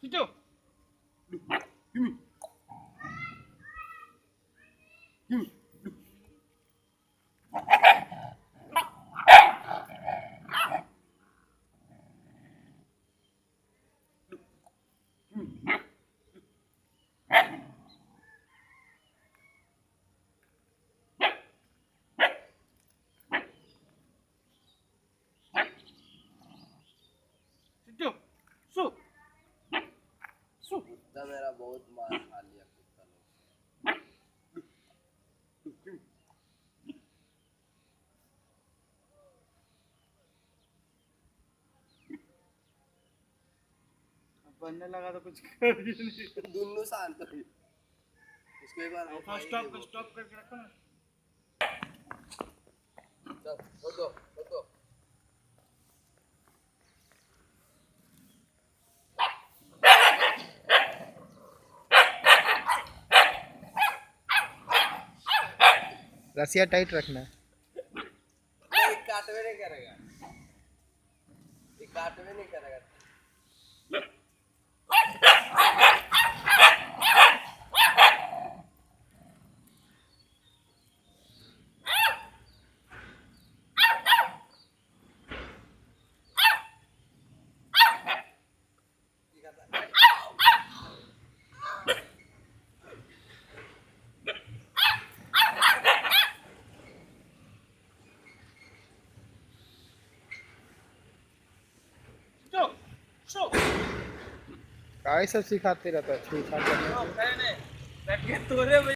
siittu. Gimme. Gimme. Siddu सो सो कुत्ता मेरा बहुत मार खा लिया कुत्ता लोग बनने लगा तो कुछ कर ही नहीं। दोनों शांत हुई उसको एक बार स्टॉप करके रखो ना। चल दो रसिया टाइट रखना है। काट में नहीं करेगा काट में नहीं करेगा काय सब सिखाते रहता है छेड़छाड़ करने। मैंने बैठ के तोरे